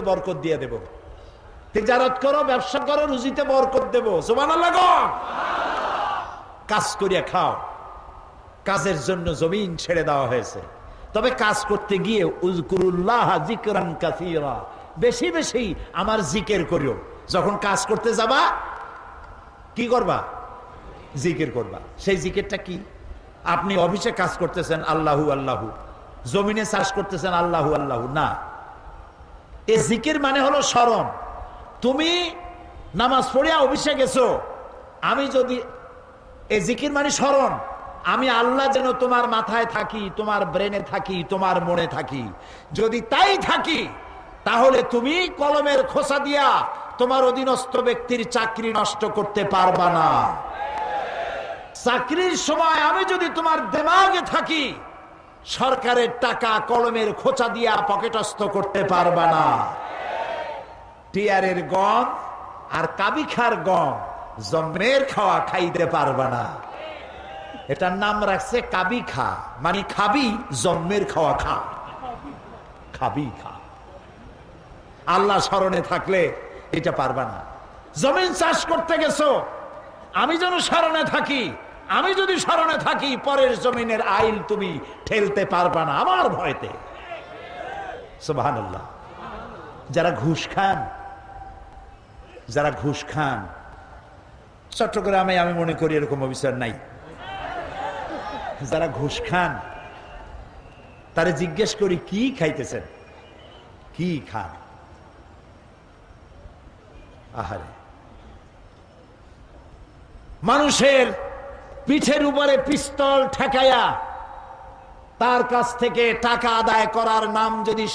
বরকত দিয়ে দেব। তিজারত করো, ব্যবসা করো, রুজিতে বরকত দেব। সুবহানাল্লাহ। কাজ করিয়া খাও। কাজের জন্য জমিন ছেড়ে দেওয়া হয়েছে। তবে কাজ করতে গিয়ে উযকুরুল্লাহ যিকরান কাসীরা, বেশি বেশি আমার জিকির করিও। যখন কাজ করতে যাবা কি করবা? জিকির করবা। সেই জিকিরটা কি? আপনি অফিসে কাজ করতেছেন আল্লাহু আল্লাহু, জমিনে চাষ করতেছেন আল্লাহু আল্লাহু না। এই জিকির মানে হলো স্মরণ। তুমি নামাজ পড়িয়া অফিসে গেছো, আমি যদি এই জিকির মানে স্মরণ, আমি আল্লাহ যেন তোমার মাথায় থাকি, তোমার ব্রেনে থাকি, তোমার মনে থাকি। যদি তাই থাকি তাহলে তুমি কলমের খোসা দিয়া তোমার অধীনস্থ ব্যক্তির চাকরি নষ্ট করতে পারবা না। চাকরির সময় আমি যদি তোমার দিমাগে থাকি, সরকারের টাকা কলমের খোঁচা দিয়া পকেটস্থ করতে পারবা না। টিয়ারের গম আর কাবিখার গম জন্মের খাওয়া খাইতে পারবা না। এটার নাম রাখছে কাবি খা, মানে খাবি জন্মের খাওয়া খা, খাবি খা। আল্লাহ স্মরণে থাকলে এটা পারবা না। জমিন চাষ করতে গেছো, আমি যেন স্মরণে থাকি। আমি যদি স্মরণে থাকি, পরের জমিনের আইল তুমি ঠেলতে পারবা না আমার ভয়তে। সুবহানাল্লাহ। যারা ঘুষ খান, যারা ঘুষ খান, চট্টগ্রামে আমি মনে করি এরকম অফিসার নাই। যারা ঘুষ খান তারা জিজ্ঞেস করি কি খাইতেছেন, কি খান? আহারে, মানুষের পিঠের উপরে পিস্তল ঠেকাইয়া তার কাছ থেকে টাকা আদায় করার নাম যদি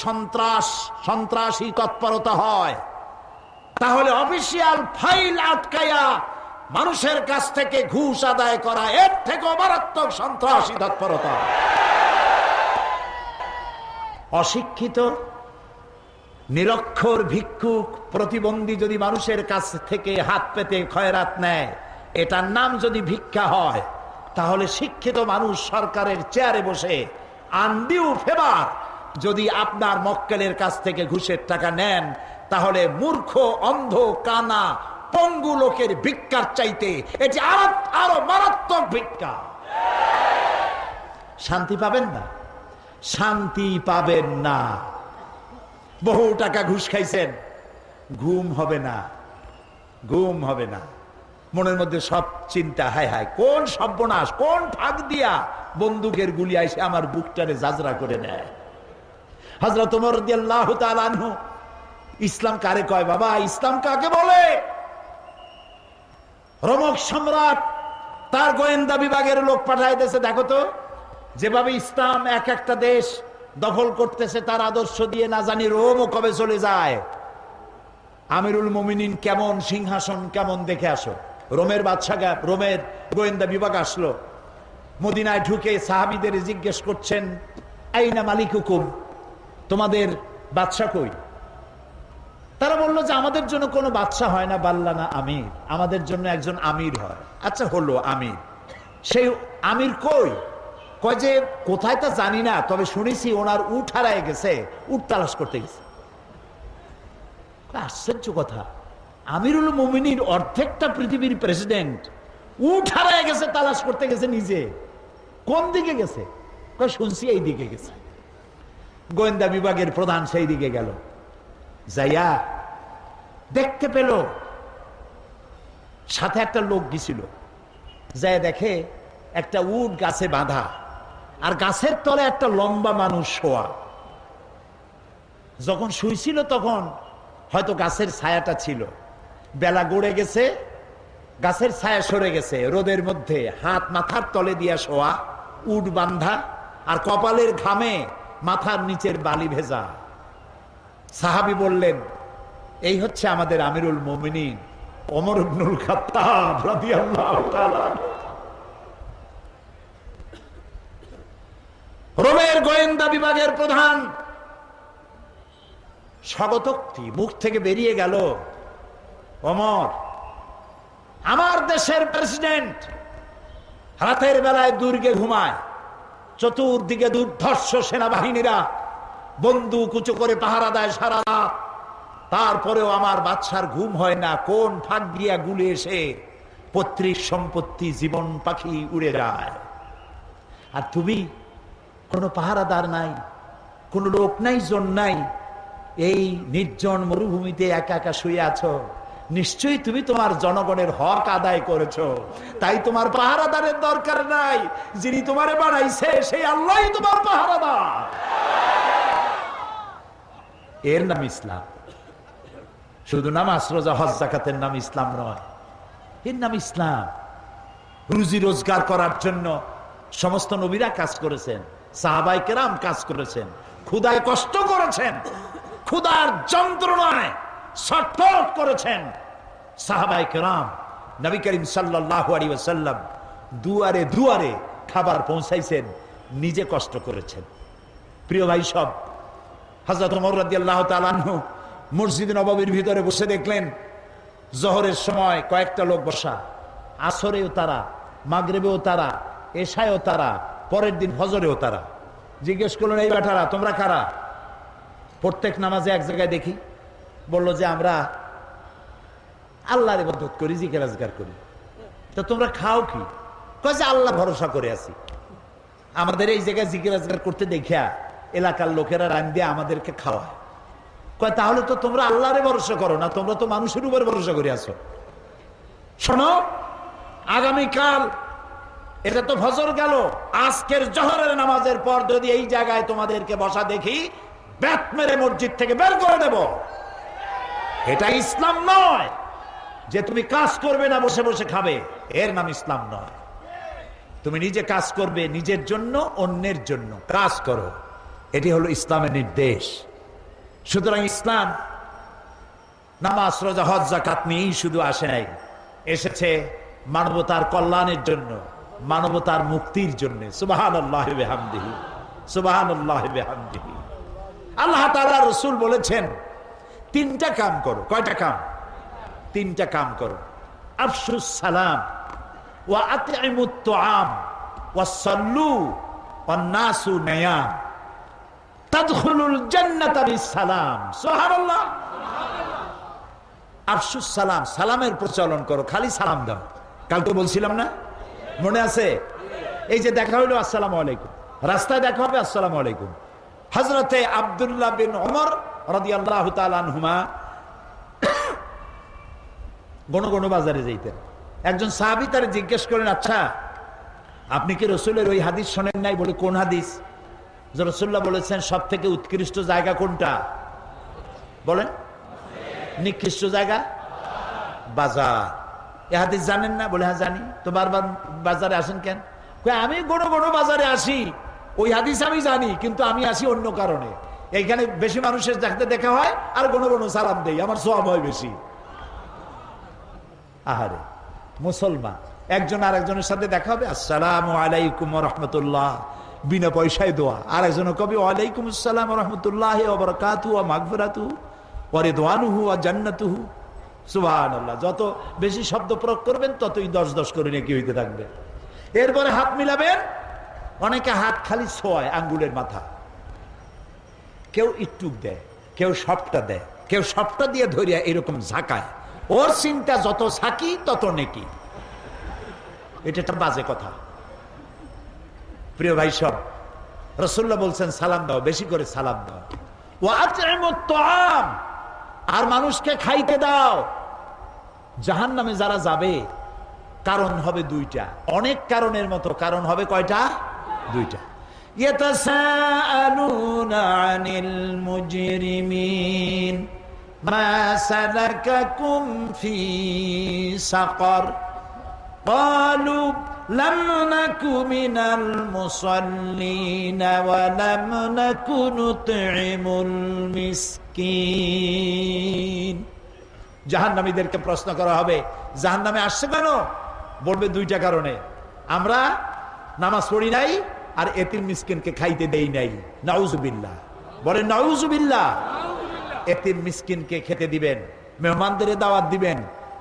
সন্ত্রাসী তৎপরতা হয়, তাহলে অফিসিয়াল ফাইল আটকাইয়া মানুষের কাছ থেকে ঘুষ আদায় করা এর থেকে মারাত্মক সন্ত্রাসী তৎপরতা। অশিক্ষিত, নিরক্ষর, ভিক্ষুক, প্রতিবন্ধী যদি মানুষের কাছ থেকে হাত পেতে খয়রাত নেয়, এটার নাম যদি ভিক্ষা হয়, তাহলে শিক্ষিত মানুষ সরকারের চেয়ারে বসে আনডিউ ফেভার যদি আপনার মক্কেলের কাছ থেকে ঘুষের টাকা নেন, তাহলে মূর্খ, অন্ধ, কানা, পঙ্গু লোকের ভিক্ষার চাইতে এটি আরো মারাত্মক ভিক্ষা। শান্তি পাবেন না, শান্তি পাবেন না। বহু টাকা ঘুষ খাইছেন, ঘুম হবে না, ঘুম হবে না। মনের মধ্যে সব চিন্তা, হায় হায় কোন সর্বনাশ, কোন ফাঁক দিয়া বন্দুকের গুলি আইসে আমার বুকটারে জাজরা করে নেয়। হযরত ওমর রাদিয়াল্লাহু তাআলা আনহু, ইসলাম কারে কয় বাবা, ইসলাম কাকে বলে? রোমক সম্রাট তার গোয়েন্দা বিভাগের লোক পাঠায় দিয়েছে, দেখো তো যেভাবে ইসলাম এক একটা দেশ দখল করতেছে, তার আদর্শ দিয়ে না জানি রোমও কবে চলে যায়। আমিরুল মুমিনিন কেমন, সিংহাসন কেমন, দেখে আসো। রোমের বাদশা, রোমের গোয়েন্দা বিভাগ আসলো, মদিনায় ঢুকে সাহাবীদের জিজ্ঞেস করছেন, আইনা মালিকুকুম, তোমাদের বাদশা কই? তারা বললো যে আমাদের জন্য কোনো বাদশা হয় না, বাল্লানা আমির, আমাদের জন্য একজন আমির হয়। আচ্ছা হলো আমির, সেই আমির কই? কয় যে কোথায় তা জানি না, তবে শুনেছি ওনার উট হারায় গেছে, উট তালাশ করতে গেছে। আশ্চর্য কথা, আমিরুল মুমিনিন অর্ধেকটা পৃথিবীর প্রেসিডেন্ট, উট হারায় গেছে, তালাশ করতে গেছে নিজে। কোন দিকে গেছে? কয় শুনছি এই দিকে গেছে। গোয়েন্দা বিভাগের প্রধান সেই দিকে গেল, যাইয়া দেখতে পেল সাথে একটা লোক গেছিল, যাই দেখে একটা উট গাছে বাঁধা, আর গাছের তলে একটা লম্বা মানুষ শোয়া। যখন শুইছিল তখন হয়তো গাছের ছায়াটা ছিল, বেলা গড়ে গেছে, গাছের ছায়া সরে গেছে, রোদের মধ্যে হাত মাথার তলে দিয়া শোয়া, উট বান্ধা, আর কপালের ঘামে মাথার নিচের বালি ভেজা। সাহাবী বললেন, এই হচ্ছে আমাদের আমিরুল মুমিনিন ওমর ইবনুল খাত্তাব রাদিয়াল্লাহু তাআলা। রোমের গোয়েন্দা বিভাগের প্রধান স্বাগতোক্তি মুখ থেকে বেরিয়ে গেল, ওমর আমার দেশের প্রেসিডেন্ট রাতের বেলায় দুর্গে ঘুমায়, চতুর্দিকে দুর্ধর্ষ সেনাবাহিনীরা বন্দুক উঁচু করে পাহারা দেয় সারা রাত, তারপরেও আমার বাদশার ঘুম হয় না, কোন ফাঁক দিয়া গুলে এসে পৈতৃক সম্পত্তি জীবন পাখি উড়ে যায়। আর তুমি কোনো পাহারাদার নাই, কোনো লোক নাই, জন নাই, এই নির্জন মরুভূমিতে একা একা শুয়ে আছো। নিশ্চয়ই তুমি তোমার জনগণের হক আদায় করেছো, তাই তোমার পাহারাদারের দরকার নাই। যিনি তোমারে বানাইছে সেই আল্লাহই তোমার পাহারাদার। এর নাম ইসলাম। শুধু নামাজ রোজা হজ যাকাতের নাম ইসলাম নয়, এর নাম ইসলাম। রুজি রোজগার করার জন্য সমস্ত নবীরা কাজ করেছেন, সাহাবায়ে কেরাম কাজ করেছেন, ক্ষুধায় কষ্ট করেছেন, ক্ষুধার যন্ত্রণায় ছটফট করেছেন সাহাবায়ে কেরাম। নবী করিম সাল্লাল্লাহু আলাইহি ওয়াসাল্লাম দুয়ারে দুয়ারে খাবার পৌঁছাইছেন, নিজে কষ্ট করেছেন। প্রিয় ভাই সব, হযরত ওমর রাদিয়াল্লাহু তাআলা আনহু মসজিদ নববীর ভিতরে বসে দেখলেন জোহরের সময় কয়েকটা লোক বসা, আসরেও তারা, মাগরিবেও তারা, এশায়ও তারা, পরের দিন ফজরেও তারা। জিজ্ঞেস করলেন, এই বেটারা তোমরা কারা? প্রত্যেক নামাজে এক জায়গায় দেখি। বলল যে আমরা আল্লাহর ইবাদত করি, জিকির আজকার করি। তো তোমরা খাও কি? কয় যে আল্লাহ ভরসা করে আছি, আমাদের এই জায়গায় জিকির আজকার করতে দেখিয়া এলাকার লোকেরা রান দিয়ে আমাদেরকে খাওয়ায়। কয় তাহলে তো তোমরা আল্লাহরে ভরসা করো না, তোমরা তো মানুষের উপর ভরসা করে আছো। শোনো, আগামীকাল এটা তো ফজর গেল, আজকের জোহরের নামাজের পর যদি এই জায়গায় তোমাদেরকে বসা দেখি, ব্যাট মেরে মসজিদ থেকে বের করে দেব। এটা ইসলাম নয় যে তুমি কাজ করবে না, বসে বসে খাবে, এর নাম ইসলাম নয়। তুমি নিজে কাজ করবে, নিজের জন্য, অন্যের জন্য কাজ করো, এটি হলো ইসলামের নির্দেশ। সুতরাং ইসলাম নামাজ রোজা হজ যাকাত নিয়েই শুধু আসে নাই, এসেছে মানবতার কল্যাণের জন্য, মানবতার মুক্তির জন্য। সুবহানাল্লাহি ওয়া বিহামদিহি, সুবহানাল্লাহি ওয়া বিহামদিহি। আল্লাহ তাআলা রাসূল বলেছেন তিনটা কাম করো। কয়টা কাম? তিনটা কাম করো। আফশুস সালাম ওয়া আতইমুত তুআম ওয়া সাল্লু ওয়ান নাসু নিয়াম তাদখুলুল জান্নাতা বিসসালাম। সুবহানাল্লাহ। আফশুস সালাম, সালামের প্রচলন করো, খালি সালাম দাও। কালকে বলছিলাম না, মনে আছে? এই যে দেখা হইলো আসসালামু আলাইকুম, রাস্তায় দেখা হবে আসসালামু আলাইকুম। হযরতে আব্দুল্লাহ বিন ওমর রাদিয়াল্লাহু তাআলা আনহুমা গণ বাজারে যাইতেন। একজন সাহাবী তারে জিজ্ঞেস করেন, আচ্ছা আপনি কি রাসূলের ওই হাদিস শোনেন নাই? বলে কোন হাদিস? যে রাসূলুল্লাহ বলেছেন সব থেকে উৎকৃষ্ট জায়গা কোনটা? বলেন। নিকৃষ্ট জায়গা বাজার। এ হাদিস জানেন না? বলে হ্যাঁ জানি। তো বারবার বাজারে আসেন কেন? আমি গণ বাজারে আসি, ওই হাদিস আমি জানি, কিন্তু আমি আসি অন্য কারণে। এইখানে বেশি মানুষের দেখতে দেখা হয় আর গণ সালাম দেই, আমার সওয়াব হয় বেশি। আহারে মুসলমান, একজন আর একজনের সাথে দেখা হবে আসসালামু আলাইকুম ওয়া রাহমাতুল্লাহ, বিনা পয়সায় দোয়া। আর একজন কবি ওয়ালাইকুম আসসালাম ওয়া রাহমাতুল্লাহি ওয়া বারাকাতুহু ওয়া মাগফিরাতুহু ওয়া রিদওয়ানুহু ওয়া জান্নাতুহু। সুবহানাল্লাহ। যত বেশি শব্দ প্রয়োগ করবেন ততই 10 করে নেকি হইতে থাকবে। এরপরে হাত মিলাবেন। অনেকে হাত খালি ছোঁয়ায় আঙ্গুলের মাথা, কেউ একটু দেয়, কেউ সবটা দেয়, কেউ সবটা দিয়ে ধরিয়া এরকম ঝাঁকায়। ওর চিন্তা যত ছাকি তত নেকি। এটা একটা বাজে কথা। প্রিয় ভাই সব, রাসূলুল্লাহ বলছেন সালাম দাও, বেশি করে সালাম দাও। ওয়া আতইমুত তুআম, আর মানুষকে খাইতে দাও। জাহান্নামে যারা যাবে কারণ হবে দুইটা, অনেক কারণের মতো কারণ হবে কয়টা? দুইটা। ইয়াতাসাআলুনা আনিল মুজরিমিন মা সালাকাকুম ফি সাকার ক্বালু লাম নাকু মিনাল মুসাল্লিন ওয়া লাম নাকু নুতঈমুল মিসকিন। জাহান্নামীদেরকে প্রশ্ন করা হবে জাহান্নামে আসছে কেন? বলবে দুইটা কারণে, আমরা নামাজ পড়ি নাই আর এতিম মিসকিনকে খাইতে দেই নাই। নাউজুবিল্লাহ, বলেন নাউজুবিল্লাহ। এতিম মিসকিনকে খেতে দিবেন, মেহমানদের দাওয়াত দিবেন,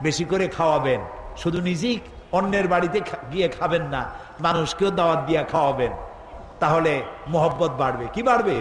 বেশি করে খাওয়াবেন। শুধু নিজেই অন্যের বাড়িতে গিয়ে খাবেন না, মানুষকেও দাওয়াত দিয়া খাওয়াবেন, তাহলে মহব্বত বাড়বে। কি বাড়বে?